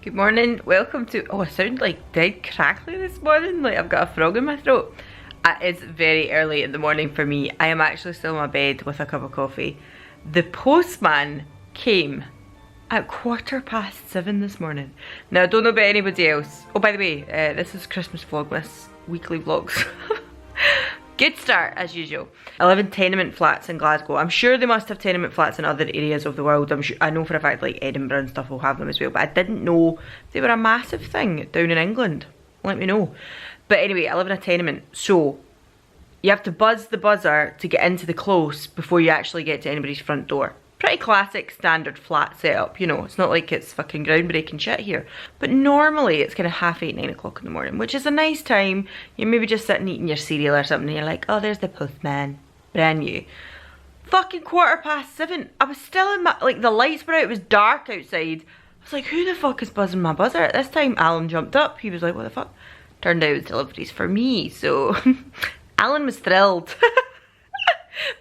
Good morning, welcome to, oh, I sound like dead crackly this morning, like I've got a frog in my throat. It's very early in the morning for me. I am actually still in my bed with a cup of coffee. The postman came at 7:15 this morning. Now I don't know about anybody else. Oh, by the way, this is Christmas vlogmas, weekly vlogs. Good start, as usual. I live in tenement flats in Glasgow. I'm sure they must have tenement flats in other areas of the world. I know for a fact like Edinburgh and stuff will have them as well, but I didn't know they were a massive thing down in England. Let me know. But anyway, I live in a tenement, so you have to buzz the buzzer to get into the close before you actually get to anybody's front door. Pretty classic standard flat setup, you know, it's not like it's fucking groundbreaking shit here. But normally it's kind of 8:30, 9 o'clock in the morning, which is a nice time. You're maybe just sitting eating your cereal or something and you're like, oh, there's the postman, brand new. Fucking 7:15, I was still in my, like the lights were out, it was dark outside. I was like, who the fuck is buzzing my buzzer? At this time, Alan jumped up, he was like, what the fuck? Turned out it was deliveries for me, so Alan was thrilled.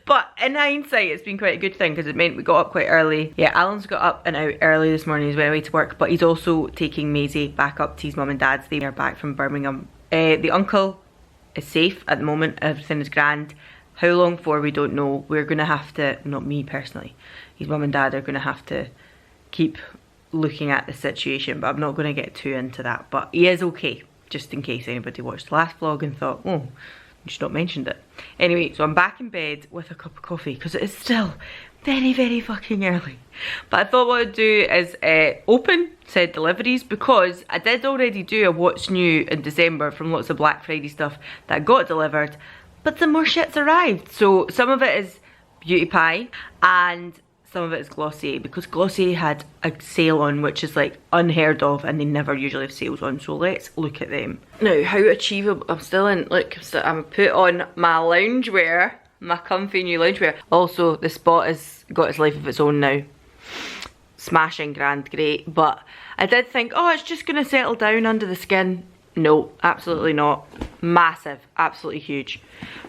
But in hindsight, it's been quite a good thing because it meant we got up quite early. Yeah, Alan's got up and out early this morning. He's went away to work, but he's also taking Maisie back up to his mum and dad's. They are back from Birmingham. The uncle is safe at the moment. Everything is grand. How long for, we don't know. We're going to have to, not me personally, his mum and dad are going to have to keep looking at the situation, but I'm not going to get too into that. But he is okay, just in case anybody watched the last vlog and thought, oh, just not mentioned it. Anyway, so I'm back in bed with a cup of coffee because it is still very, very fucking early. But I thought what I'd do is open said deliveries because I did already do a what's new in December from lots of Black Friday stuff that got delivered, but some more shit's arrived. So some of it is Beauty Pie and some of it is Glossier, because Glossier had a sale on which is like unheard of and they never usually have sales on, so let's look at them. Now, how achievable, I'm still in, look, I'm put on my loungewear, my comfy new loungewear. Also, the spot has got its life of its own now. Smashing, grand, great, but I did think, oh, it's just gonna settle down under the skin. No, absolutely not. Massive, absolutely huge.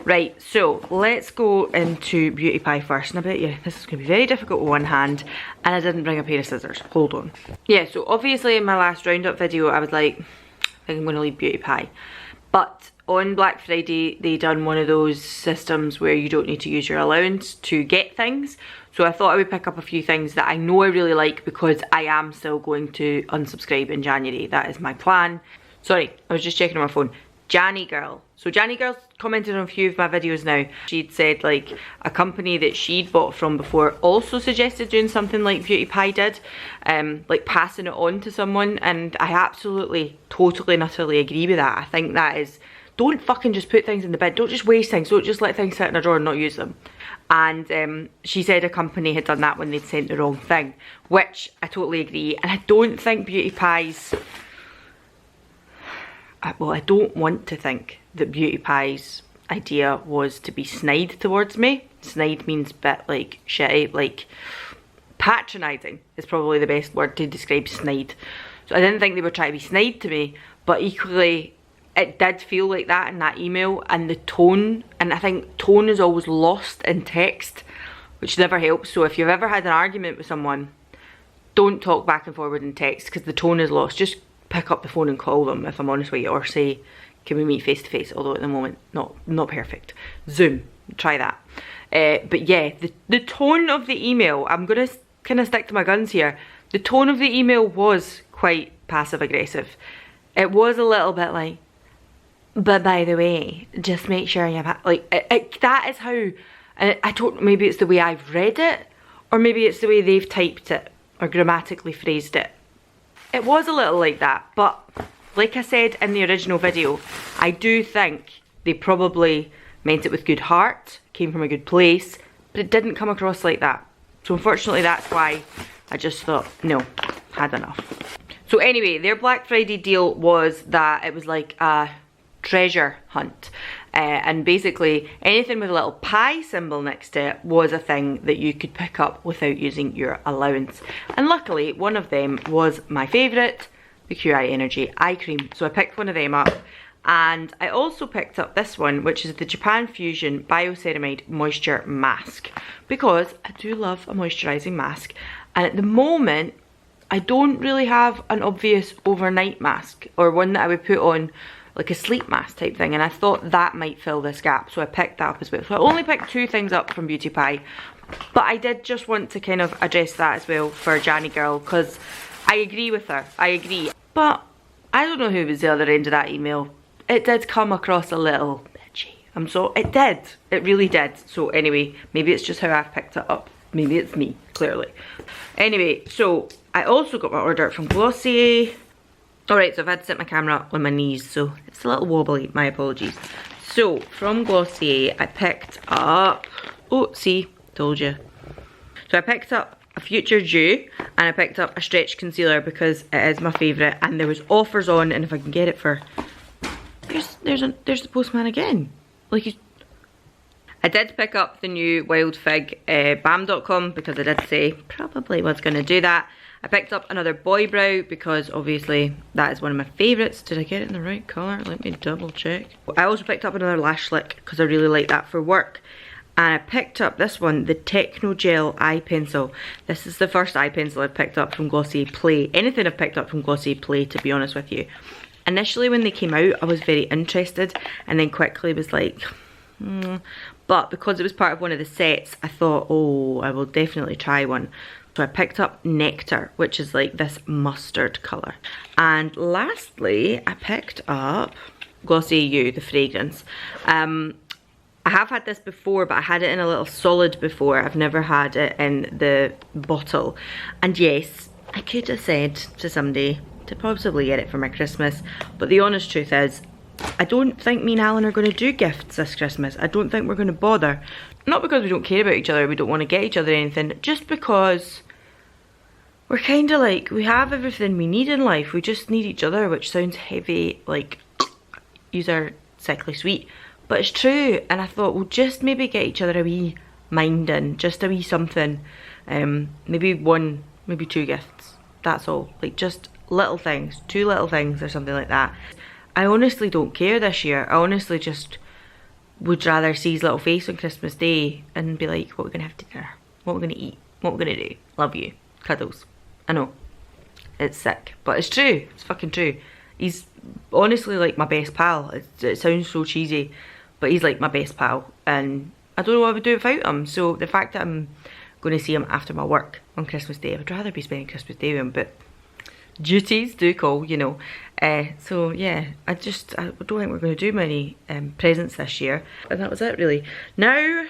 Right, so let's go into Beauty Pie first, and I bet you this is going to be very difficult with one hand, and I didn't bring a pair of scissors. Hold on. Yeah, so obviously in my last roundup video I was like, I think I'm going to leave Beauty Pie. But on Black Friday they done one of those systems where you don't need to use your allowance to get things. So I thought I would pick up a few things that I know I really like because I am still going to unsubscribe in January. That is my plan. Sorry, I was just checking on my phone. Janny Girl. So Janny Girl's commented on a few of my videos now. She'd said like a company that she'd bought from before also suggested doing something like Beauty Pie did. Like passing it on to someone, and I absolutely, totally and utterly agree with that. I think that is, don't fucking just put things in the bin. Don't just waste things. Don't just let things sit in a drawer and not use them. And she said a company had done that when they'd sent the wrong thing, which I totally agree. And I don't think Beauty Pie's, well, I don't want to think that Beauty Pie's idea was to be snide towards me. Snide means bit like shitty, like patronising is probably the best word to describe snide. So I didn't think they were trying to be snide to me, but equally it did feel like that in that email, and the tone, and I think tone is always lost in text, which never helps. So if you've ever had an argument with someone, don't talk back and forward in text because the tone is lost. Just pick up the phone and call them, if I'm honest with you, or say, can we meet face to face? Although at the moment, not perfect. Zoom, try that. But yeah, the tone of the email, I'm gonna kind of stick to my guns here. The tone of the email was quite passive aggressive. It was a little bit like, but by the way, just make sure you have, like, that is how, I don't, maybe it's the way I've read it, or maybe it's the way they've typed it, or grammatically phrased it. It was a little like that, but like I said in the original video, I do think they probably meant it with good heart, came from a good place, but it didn't come across like that. So unfortunately that's why I just thought, no, had enough. So anyway, their Black Friday deal was that it was like a treasure hunt. And basically anything with a little pie symbol next to it was a thing that you could pick up without using your allowance. And luckily one of them was my favourite, the QI Energy eye cream. So I picked one of them up, and I also picked up this one, which is the Japan Fusion Bioceramide Moisture Mask, because I do love a moisturising mask, and at the moment I don't really have an obvious overnight mask or one that I would put on like a sleep mask type thing, and I thought that might fill this gap, so I picked that up as well. So I only picked 2 things up from Beauty Pie, but I did just want to kind of address that as well for Janny Girl, because I agree with her, I agree. But I don't know who was the other end of that email. It did come across a little bitchy. It did, it really did. So anyway, maybe it's just how I've picked it up. Maybe it's me, clearly. Anyway, so I also got my order from Glossier. Alright, so I've had to sit my camera up on my knees, so it's a little wobbly, my apologies. So, from Glossier, I picked up, oh, see, told you. So I picked up a Future Dew, and I picked up a stretch concealer because it is my favourite, and there was offers on, and if I can get it for, there's the postman again. Like, I did pick up the new Wild Fig Balm.com because I did say probably was going to do that. I picked up another Boy Brow because obviously that is one of my favourites. Did I get it in the right colour? Let me double check. I also picked up another lash slick because I really like that for work. And I picked up this one, the Techno Gel Eye Pencil. This is the first eye pencil I've picked up from Glossier Play. Anything I've picked up from Glossier Play, to be honest with you. Initially when they came out, I was very interested, and then quickly was like, But because it was part of one of the sets, I thought, oh, I will definitely try one. So I picked up Nectar, which is like this mustard colour. And lastly, I picked up Glossier You, the fragrance. I have had this before, but I had it in a little solid before. I've never had it in the bottle. And yes, I could have said to somebody to possibly get it for my Christmas, but the honest truth is, I don't think me and Alan are going to do gifts this Christmas. I don't think we're going to bother. Not because we don't care about each other, we don't want to get each other anything, just because we're kind of like, we have everything we need in life, we just need each other, which sounds heavy, like, use our sickly sweet, but it's true. And I thought, we'll just maybe get each other a wee minding, just a wee something, maybe 1, maybe 2 gifts, that's all, like just little things, 2 little things or something like that. I honestly don't care this year. I honestly just would rather see his little face on Christmas Day and be like, what we're gonna have to dinner, what we're gonna eat, what we're gonna do, love you, cuddles. I know, it's sick, but it's true, it's fucking true. He's honestly like my best pal. It sounds so cheesy, but he's like my best pal, and I don't know what I would do without him. So the fact that I'm going to see him after my work on Christmas Day, I would rather be spending Christmas Day with him, but duties do call, you know. So yeah, I don't think we're going to do many presents this year, and that was it really. Now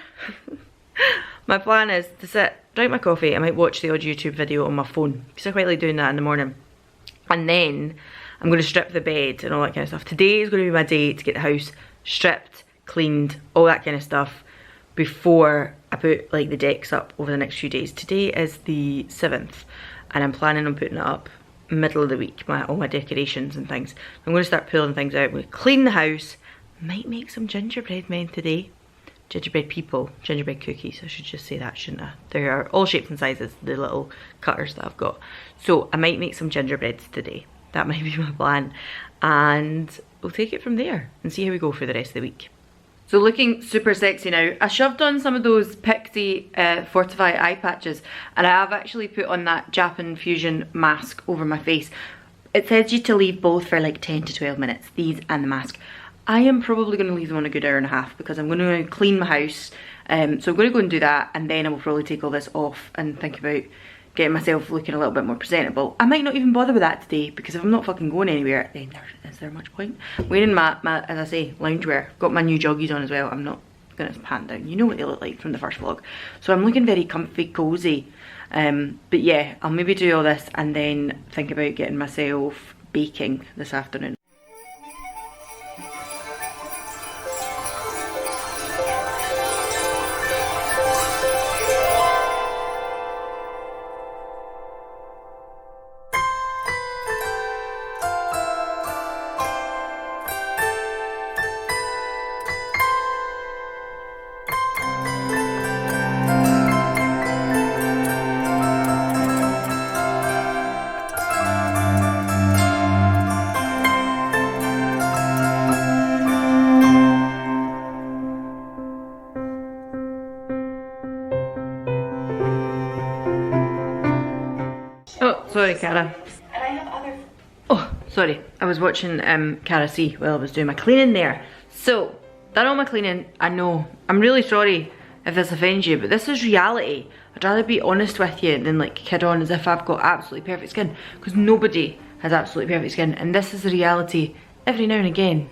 my plan is to sit, drink my coffee, I might watch the odd YouTube video on my phone because I quite like doing that in the morning, and then I'm going to strip the bed and all that kind of stuff. Today is going to be my day to get the house stripped, cleaned, all that kind of stuff before I put like the decks up over the next few days. Today is the 7th and I'm planning on putting it up middle of the week, all my decorations and things. I'm going to start pulling things out. We'll clean the house, might make some gingerbread men today. Gingerbread people, gingerbread cookies, I should just say that, shouldn't I? They are all shapes and sizes, the little cutters that I've got. So I might make some gingerbreads today. That might be my plan. And we'll take it from there and see how we go for the rest of the week. So looking super sexy now. I shoved on some of those Pixie Fortify eye patches, and I have actually put on that Japan Fusion mask over my face. It says you to leave both for like 10 to 12 minutes, these and the mask. I am probably going to leave them on a good hour and a half because I'm going to clean my house. So I'm going to go and do that, and then I will probably take all this off and think about getting myself looking a little bit more presentable. I might not even bother with that today because if I'm not fucking going anywhere, then is there much point? I'm wearing my, as I say, loungewear. Got my new joggies on as well. I'm not going to pan down. You know what they look like from the first vlog. So I'm looking very comfy, cozy. But yeah, I'll maybe do all this and then think about getting myself baking this afternoon. Sorry, Cara. And I have other... Oh, sorry. I was watching Cara C while I was doing my cleaning there. So, done all my cleaning. I know. I'm really sorry if this offends you, but this is reality. I'd rather be honest with you than like kid on as if I've got absolutely perfect skin. Because nobody has absolutely perfect skin. And this is the reality every now and again.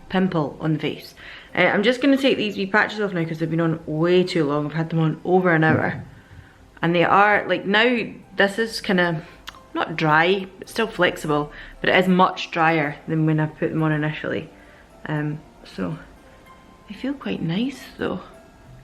Pimple on the face. I'm just going to take these wee patches off now because they've been on way too long. I've had them on over an hour. And they are, like now, this is kind of, not dry, but still flexible. But it is much drier than when I put them on initially. So, they feel quite nice though.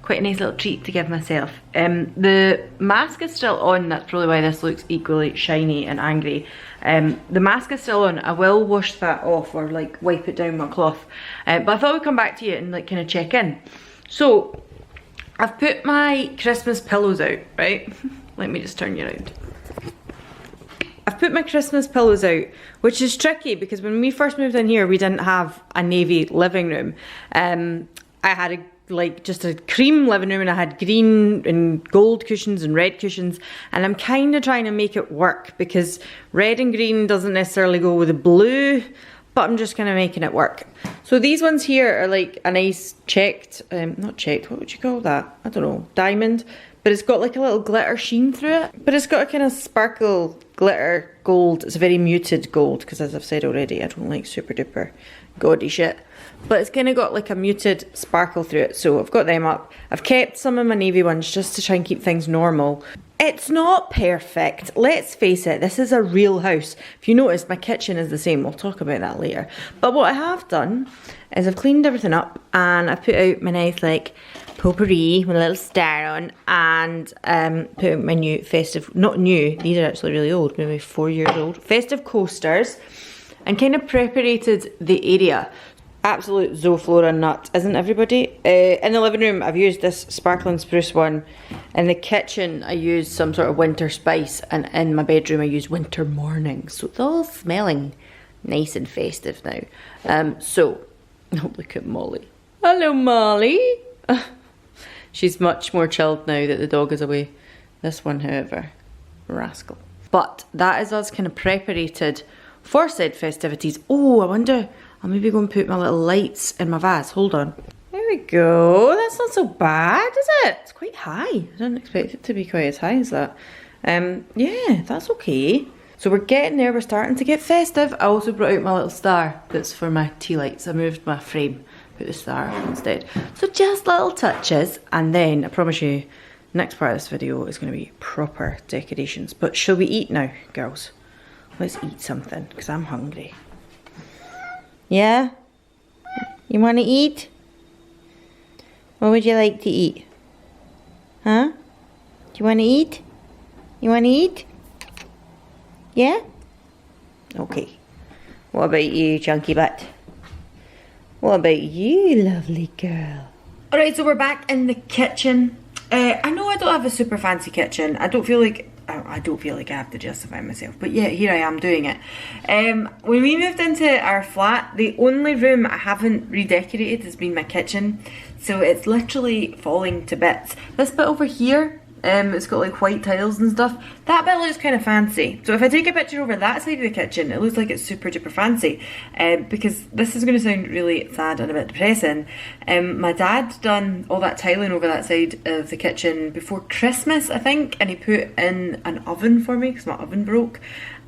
Quite a nice little treat to give myself. The mask is still on, that's probably why this looks equally shiny and angry. The mask is still on. I will wash that off or like wipe it down with a cloth. But I thought I'd come back to you and like kind of check in. So, I've put my Christmas pillows out, right? Let me just turn you around. I've put my Christmas pillows out, which is tricky because when we first moved in here, we didn't have a navy living room. I had like just a cream living room and I had green and gold cushions and red cushions, and I'm kind of trying to make it work because red and green doesn't necessarily go with the blue, but I'm just kind of making it work. So these ones here are like a nice checked, not checked, what would you call that? I don't know, diamond, but it's got like a little glitter sheen through it, but it's got a kind of sparkle glitter gold. It's a very muted gold because, as I've said already, I don't like super duper gaudy shit. But it's kind of got like a muted sparkle through it, so I've got them up. I've kept some of my navy ones just to try and keep things normal. It's not perfect, let's face it, this is a real house. If you notice, my kitchen is the same, we'll talk about that later. But what I have done is I've cleaned everything up and I put out my nice like potpourri with a little star on, and put out my new Festive, not new, these are actually really old, maybe 4 years old, Festive coasters, and kind of preparated the area. Absolute Zoflora nut, isn't everybody? In the living room, I've used this sparkling spruce one. In the kitchen, I used some sort of winter spice. And in my bedroom, I used winter morning. So it's all smelling nice and festive now. So, oh, look at Molly. Hello, Molly. She's much more chilled now that the dog is away. This one, however, rascal. But that is us kind of preparated for said festivities. Oh, I wonder... I'll maybe go and put my little lights in my vase. Hold on. There we go. That's not so bad, is it? It's quite high. I didn't expect it to be quite as high as that. Yeah, that's okay. So we're getting there. We're starting to get festive. I also brought out my little star that's for my tea lights. I moved my frame, put the star up instead. So just little touches. And then, I promise you, next part of this video is going to be proper decorations. But shall we eat now, girls? Let's eat something, because I'm hungry. Yeah? You want to eat? What would you like to eat? Huh? Do you want to eat? You want to eat? Yeah? Okay. What about you, chunky butt? What about you, lovely girl? Alright, so we're back in the kitchen. I know I don't have a super fancy kitchen. I don't feel like I have to justify myself, but yeah, here I am doing it. When we moved into our flat, the only room I haven't redecorated has been my kitchen, so it's literally falling to bits. This bit over here, it's got like white tiles and stuff. That bit looks kind of fancy. So if I take a picture over that side of the kitchen, it looks like it's super duper fancy. Because this is going to sound really sad and a bit depressing. My dad done all that tiling over that side of the kitchen before Christmas, I think, and he put in an oven for me because my oven broke.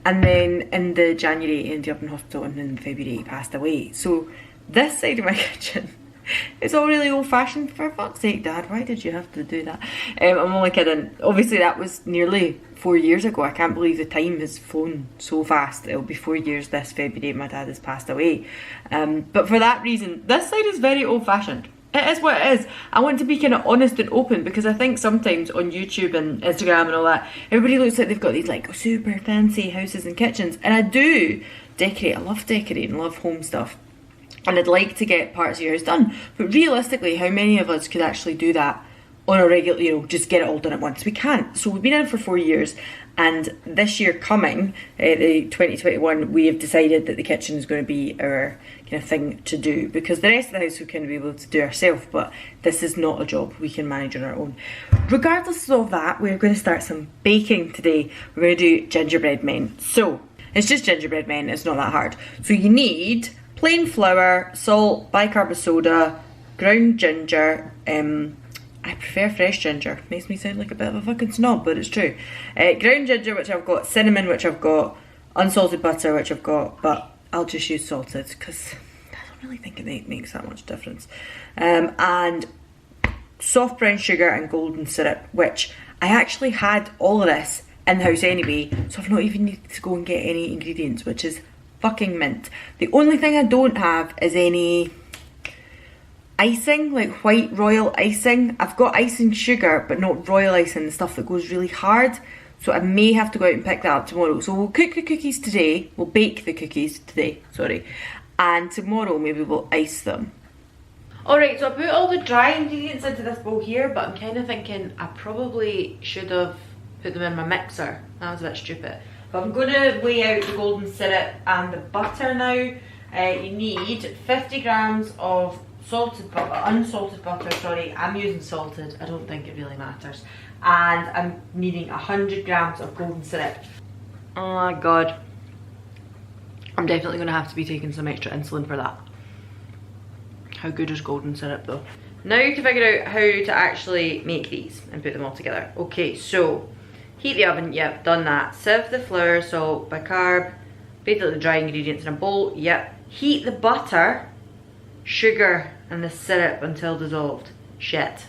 And then in the January he ended up in hospital, and in February he passed away. So this side of my kitchen, it's all really old-fashioned. For fuck's sake, Dad, why did you have to do that? I'm only kidding. Obviously, that was nearly 4 years ago. I can't believe the time has flown so fast. It'll be 4 years this February my dad has passed away. But for that reason, this side is very old-fashioned. It is what it is. I want to be kind of honest and open, because I think sometimes on YouTube and Instagram and all that, everybody looks like they've got these like super fancy houses and kitchens. And I do decorate. I love decorating, love home stuff. And I'd like to get parts of yours done, but realistically, how many of us could actually do that on a regular, you know, just get it all done at once? We can't. So we've been in for 4 years, And this year coming, the 2021, we have decided that the kitchen is going to be our kind of thing to do, because the rest of the house we can be able to do ourselves, but this is not a job we can manage on our own. Regardless of that, we're going to start some baking today. We're going to do gingerbread men. So it's just gingerbread men, it's not that hard. So you need plain flour, salt, bicarb of soda, ground ginger, I prefer fresh ginger. Makes me sound like a bit of a fucking snob, but it's true. Ground ginger, which I've got, cinnamon, which I've got, unsalted butter, which I've got, but I'll just use salted because I don't really think it makes that much difference. And soft brown sugar and golden syrup, which I actually had all of this in the house anyway, so I've not even needed to go and get any ingredients, which is fucking mint. The only thing I don't have is any icing, like white royal icing. I've got icing sugar, but not royal icing, the stuff that goes really hard. So I may have to go out and pick that up tomorrow. So we'll cook the cookies today. We'll bake the cookies today, sorry. And tomorrow maybe we'll ice them. Alright, so I put all the dry ingredients into this bowl here, but I'm kind of thinking I probably should have put them in my mixer. That was a bit stupid. But I'm going to weigh out the golden syrup and the butter now. You need 50 grams of salted butter, unsalted butter, sorry, I'm using salted, I don't think it really matters. And I'm needing 100 grams of golden syrup. Oh my god. I'm definitely going to have to be taking some extra insulin for that. How good is golden syrup though? Now to figure out how to actually make these and put them all together. Okay, so heat the oven, yep, done that. Sieve the flour, salt, bicarb, basically the dry ingredients in a bowl, yep. Heat the butter, sugar and the syrup until dissolved. Shit.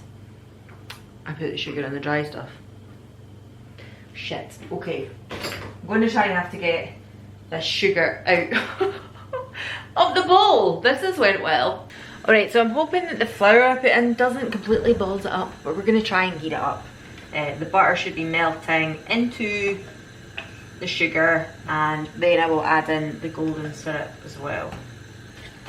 I put the sugar in the dry stuff. Shit. Okay. I'm going to try and have to get this sugar out of the bowl. This has went well. Alright, so I'm hoping that the flour I put in doesn't completely balls it up, but we're going to try and heat it up. The butter should be melting into the sugar, and then I will add in the golden syrup as well.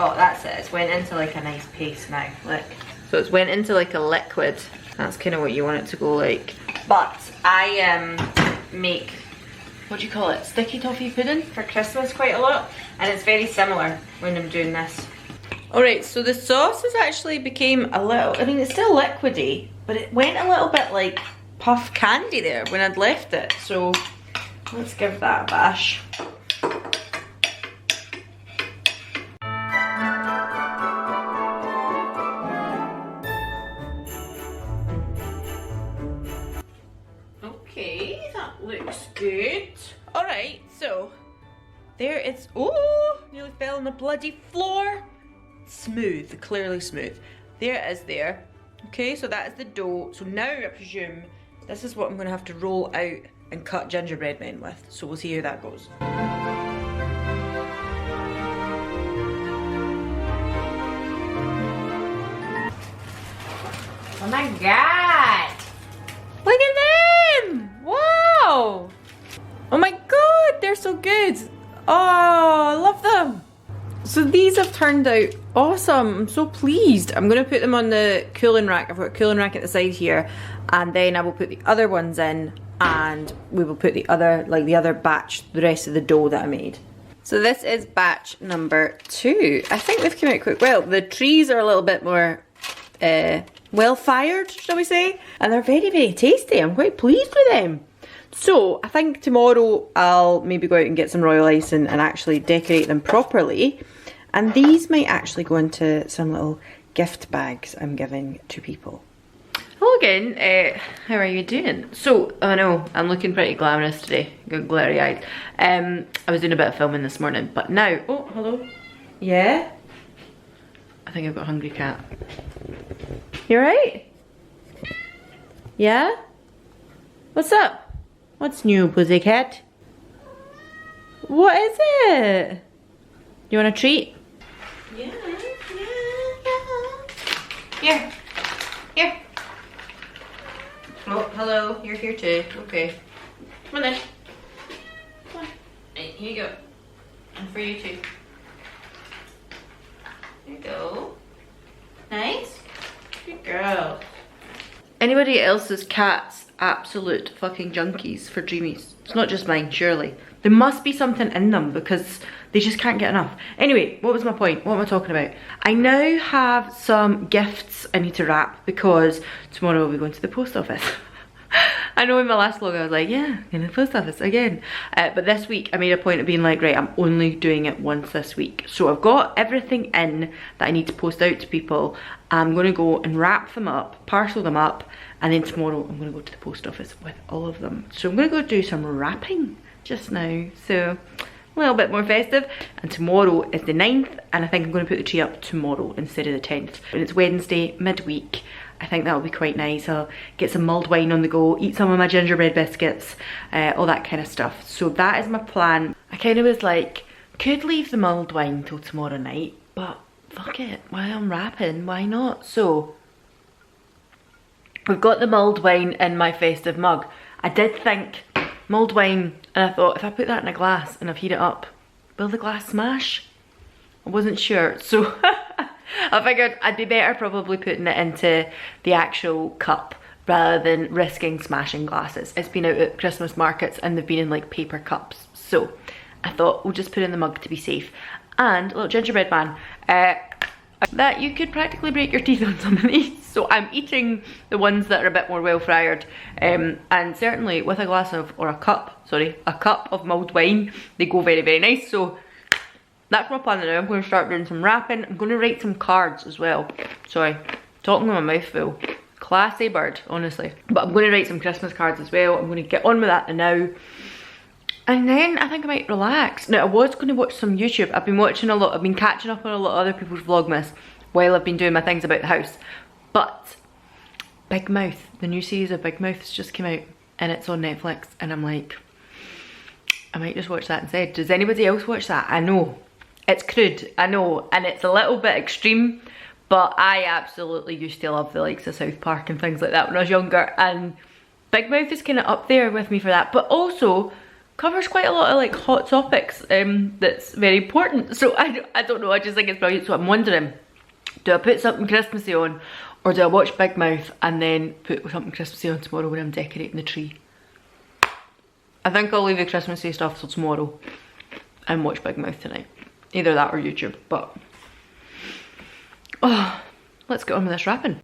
Oh, that's it. It's went into like a nice paste now. Look. So it's went into like a liquid. That's kind of what you want it to go like. But I make, what do you call it? Sticky toffee pudding for Christmas quite a lot. And it's very similar when I'm doing this. Alright, so the sauce has actually became a little, I mean it's still liquidy, but it went a little bit like puff candy there when I'd left it. So let's give that a bash. Good. Alright, so there it's, oh, nearly fell on the bloody floor. Smooth, clearly smooth. There it is there. Okay, so that is the dough. So now I presume this is what I'm going to have to roll out and cut gingerbread men with. So we'll see how that goes. Oh my god! Look at them! Wow! Oh my god, they're so good. Oh, I love them. So these have turned out awesome. I'm so pleased. I'm going to put them on the cooling rack. I've got a cooling rack at the side here, and then I will put the other ones in, and we will put the other, like the other batch, the rest of the dough that I made. So this is batch number 2. I think they've come out quite well. The trees are a little bit more well fired, shall we say, and they're very, very tasty. I'm quite pleased with them. So I think tomorrow I'll maybe go out and get some royal icing and actually decorate them properly. And these might actually go into some little gift bags I'm giving to people. Hello again, how are you doing? So, I know, I'm looking pretty glamorous today, got glittery eyes. I was doing a bit of filming this morning, but now, oh, hello. Yeah? I think I've got a hungry cat. You alright? Yeah? What's up? What's new, pussycat? What is it? You want a treat? Yeah, yeah. Here. Oh, hello. You're here too. Okay. Come on then. Come on. Right, here you go. And for you too. There you go. Nice. Good girl. Anybody else's cats absolute fucking junkies for Dreamies. It's not just mine, surely. There must be something in them because they just can't get enough. Anyway, what was my point? What am I talking about? I now have some gifts I need to wrap because tomorrow we'll be going to the post office. I know in my last vlog I was like, yeah, in the post office again. But this week I made a point of being like, right, I'm only doing it once this week. So I've got everything in that I need to post out to people. I'm going to go and wrap them up, parcel them up, and then tomorrow I'm going to go to the post office with all of them. So I'm going to go do some wrapping just now. So a little bit more festive. And tomorrow is the 9th, and I think I'm going to put the tree up tomorrow instead of the 10th. And it's Wednesday, midweek. I think that'll be quite nice. I'll get some mulled wine on the go, eat some of my gingerbread biscuits, all that kind of stuff. So that is my plan. I kind of was like, could leave the mulled wine till tomorrow night, but fuck it, while I'm wrapping, why not? So we've got the mulled wine in my festive mug. I did think mulled wine, and I thought if I put that in a glass and I've heated it up, will the glass smash? I wasn't sure, so I figured I'd be better probably putting it into the actual cup rather than risking smashing glasses. It's been out at Christmas markets and they've been in like paper cups. So I thought we'll just put it in the mug to be safe. And a little gingerbread man, that you could practically break your teeth on some of these. So I'm eating the ones that are a bit more well fried. And certainly with a glass of, or a cup of mulled wine, they go very, very nice. So that's my plan now. I'm going to start doing some wrapping. I'm going to write some cards as well. Sorry, talking with my mouth full. Classy bird, honestly. But I'm going to write some Christmas cards as well. I'm going to get on with that now. And then I think I might relax. Now I was going to watch some YouTube. I've been watching a lot. I've been catching up on a lot of other people's vlogmas while I've been doing my things about the house. But Big Mouth, the new series of Big Mouth has just come out. And it's on Netflix. And I'm like, I might just watch that instead. Does anybody else watch that? I know. It's crude, I know, and it's a little bit extreme, but I absolutely used to love the likes of South Park and things like that when I was younger, and Big Mouth is kind of up there with me for that, but also covers quite a lot of like hot topics that's very important. So I don't know, I just think it's brilliant. So I'm wondering, do I put something Christmassy on, or do I watch Big Mouth and then put something Christmassy on tomorrow when I'm decorating the tree? I think I'll leave the Christmassy stuff till tomorrow and watch Big Mouth tonight. Either that or YouTube, but oh, let's get on with this wrapping.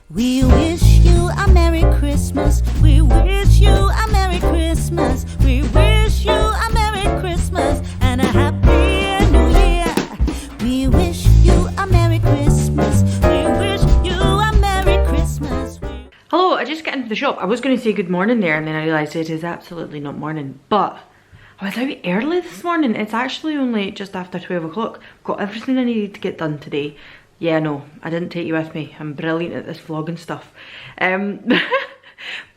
We wish you a Merry Christmas. We wish you a Merry Christmas. We wish you a Merry Christmas and a Happy New Year. We wish you a Merry Christmas. We wish you a Merry Christmas. Hello, I just got into the shop. I was going to say good morning there and then I realised it is absolutely not morning. But I was out early this morning. It's actually only just after 12 o'clock. Got everything I needed to get done today. Yeah, no, I didn't take you with me. I'm brilliant at this vlogging stuff.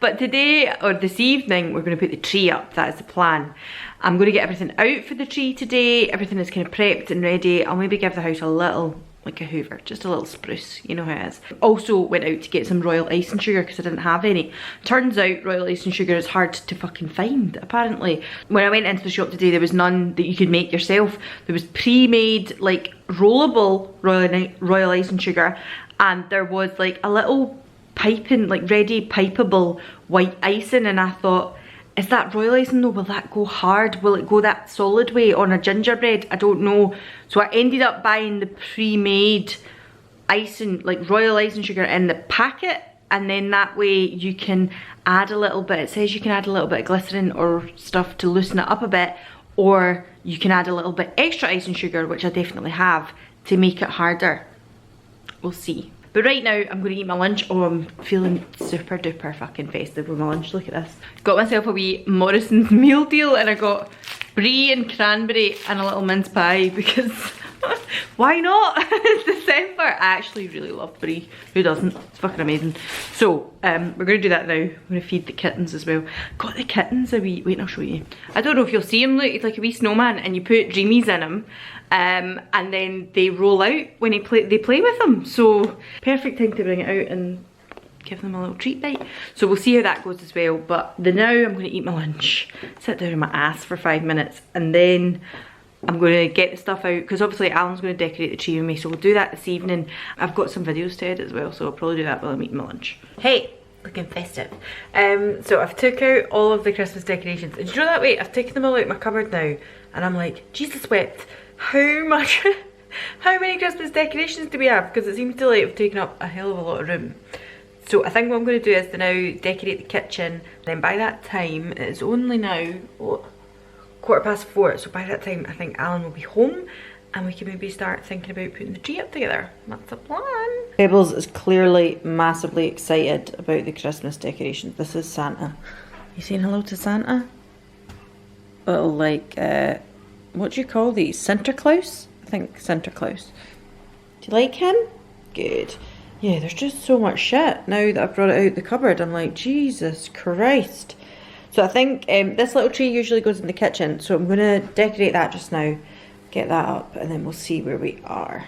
But today, or this evening, we're going to put the tree up. That is the plan. I'm going to get everything out for the tree today. Everything is kind of prepped and ready. I'll maybe give the house a little, like a hoover, just a little spruce, you know how it is. Also went out to get some royal icing sugar because I didn't have any. Turns out royal icing sugar is hard to fucking find, apparently. When I went into the shop today, there was none that you could make yourself. There was pre-made, like, rollable royal icing sugar, and there was like a little piping, like ready pipeable white icing, and I thought, is that royal icing though? Will that go hard? Will it go that solid way on a gingerbread? I don't know. So I ended up buying the pre-made icing, like royal icing sugar in the packet, and then that way you can add a little bit. It says you can add a little bit of glycerin or stuff to loosen it up a bit, or you can add a little bit extra icing sugar, which I definitely have, to make it harder. We'll see. But right now, I'm going to eat my lunch. Oh, I'm feeling super duper fucking festive with my lunch. Look at this. Got myself a wee Morrison's meal deal, and I got brie and cranberry and a little mince pie because why not? It's December. I actually really love brie. Who doesn't? It's fucking amazing. So, we're going to do that now. I'm going to feed the kittens as well. Got the kittens a wee... Wait, I'll show you. I don't know if you'll see him. Look, it's like a wee snowman, and you put Dreamies in him. And then they roll out when they play with them. So perfect time to bring it out and give them a little treat bite. So we'll see how that goes as well. But now I'm going to eat my lunch, sit down on my ass for 5 minutes, and then I'm going to get the stuff out because obviously Alan's going to decorate the tree with me, so we'll do that this evening. I've got some videos to edit as well, so I'll probably do that while I'm eating my lunch. Hey, looking festive. So I've took out all of the Christmas decorations, and do you know that way? I've taken them all out of my cupboard now, and I'm like, Jesus wept, how much, how many Christmas decorations do we have? Because it seems to like have taken up a hell of a lot of room. So I think what I'm going to do is to now decorate the kitchen, then by that time, it's only now, what, 4:15, so by that time I think Alan will be home and we can maybe start thinking about putting the tree up together. That's a plan. Pebbles is clearly massively excited about the Christmas decorations. This is Santa. You saying hello to Santa? Little like, what do you call these? Santa Claus? I think Santa Claus. Do you like him? Good. Yeah, there's just so much shit now that I've brought it out the cupboard. I'm like, Jesus Christ. So I think this little tree usually goes in the kitchen, so I'm going to decorate that just now, get that up, and then we'll see where we are.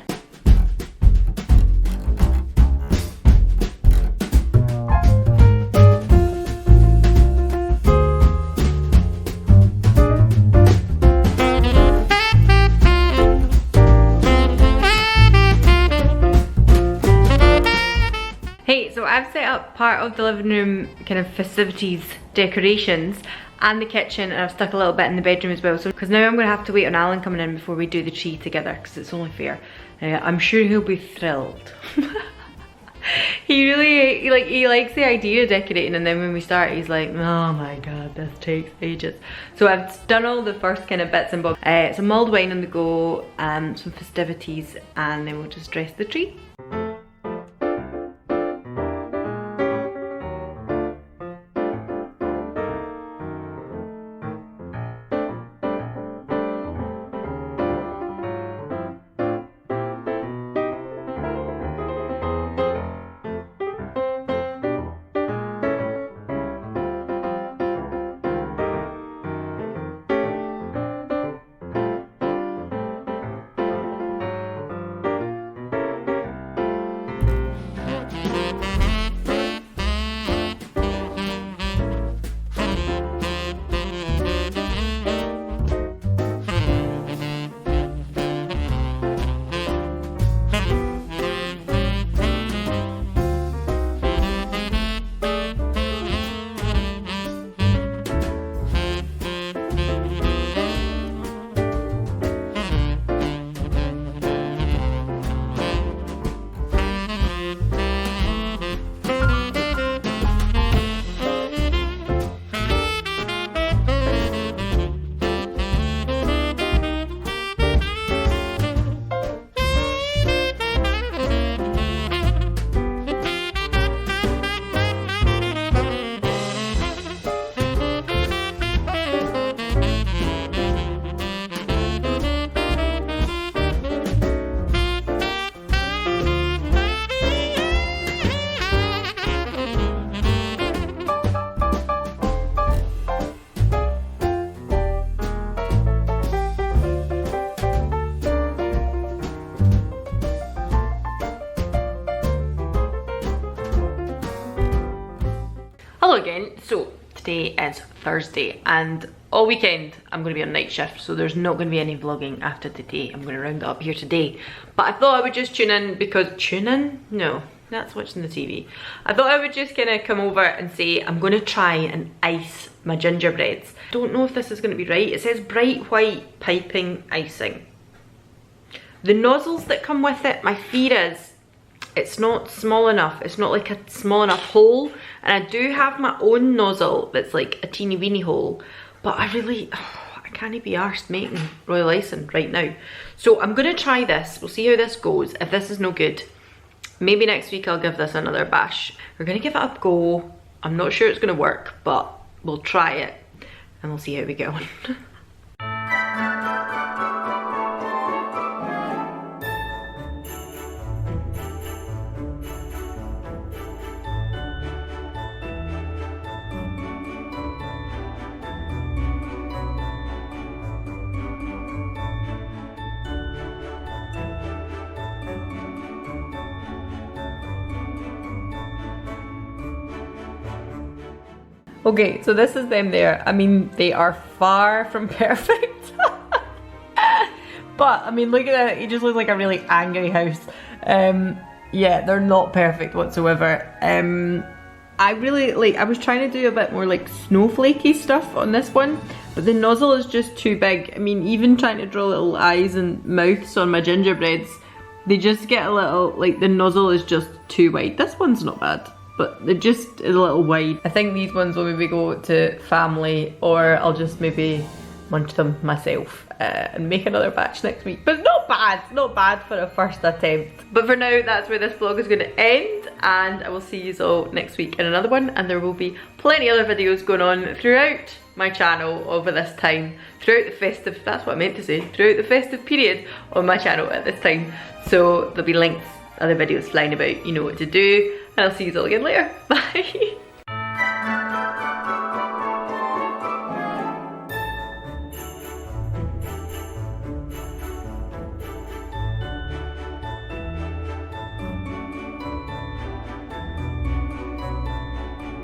Hey, so I've set up part of the living room kind of festivities decorations and the kitchen, and I've stuck a little bit in the bedroom as well, so because now I'm going to have to wait on Alan coming in before we do the tree together, because it's only fair. I'm sure he'll be thrilled. He really, he likes the idea of decorating, and then when we start he's like, oh my god, this takes ages. So I've done all the first kind of bits and bobs. Some mulled wine on the go, some festivities, and then we'll just dress the tree. Hello again. So today is Thursday and all weekend I'm going to be on night shift, so there's not going to be any vlogging after today. I'm going to round it up here today, but I thought I would just tune in because no, that's watching the TV. I thought I would just kind of come over and say I'm going to try and ice my gingerbreads. Don't know if this is going to be right. It says bright white piping icing. The nozzles that come with it, my fear is it's not small enough. It's not like a small enough hole, and I do have my own nozzle that's like a teeny weeny hole, but I can't be arsed making royal icing right now. So I'm gonna try this. We'll see how this goes. If this is no good, maybe next week I'll give this another bash. We're gonna give it a go. I'm not sure it's gonna work, but we'll try it and we'll see how we go. Okay, so this is them there. I mean, they are far from perfect. But I mean, look at it, he just looks like a really angry house. Yeah, they're not perfect whatsoever. I really like, I was trying to do a bit more like snowflakey stuff on this one, but the nozzle is just too big. I mean, even trying to draw little eyes and mouths on my gingerbreads, they just get a little, like the nozzle is just too wide. This one's not bad, but it just is a little wide. I think these ones will maybe go to family, or I'll just maybe munch them myself and make another batch next week. But not bad for a first attempt. But for now, that's where this vlog is going to end, and I will see you all next week in another one, and there will be plenty other videos going on throughout my channel over this time, throughout the festive, that's what I meant to say, throughout the festive period on my channel at this time. So there'll be links, other videos flying about, you know what to do, and I'll see you all again later. Bye!